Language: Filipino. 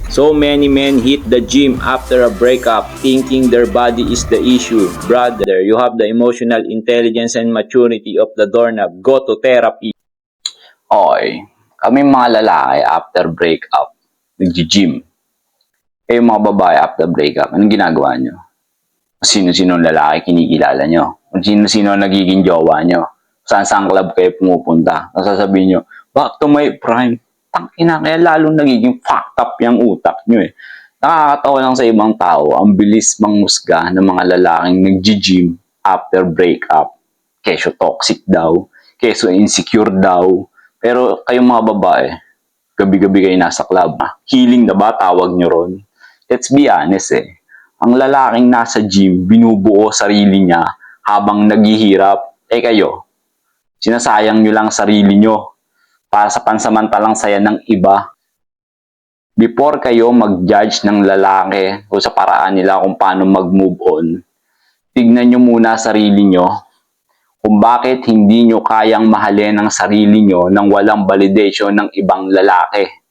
So many men hit the gym after a breakup thinking their body is the issue. Brother, you have the emotional intelligence and maturity of the doorknob. Go to therapy. Okay, kami mga lalaki after breakup, nag-gym. Eh yung mga babae after breakup, anong ginagawa nyo? Sino-sino lalaki kinikilala nyo? Kung sino-sino nagiging jowa nyo? Saan-saan club kayo pumupunta? Tapos sasabihin nyo, back to my prime. Tangina, kaya lalong nagiging fucked up yung utak nyo eh. Nakakatawa lang sa ibang tao, ang bilis mangmusga ng mga lalaking nag-gym after breakup. Keso toxic daw, keso insecure daw. Pero kayong mga babae, gabi-gabi kayo nasa club. Healing na ba tawag nyo ron? Let's be honest eh. Ang lalaking nasa gym, binubuo sarili niya habang naghihirap. Eh kayo, sinasayang nyo lang sarili nyo para sa pansamantalang saya ng iba. Before kayo mag-judge ng lalaki o sa paraan nila kung paano mag-move on, tignan nyo muna sarili nyo kung bakit hindi nyo kayang mahalin ang sarili nyo nang walang validation ng ibang lalaki.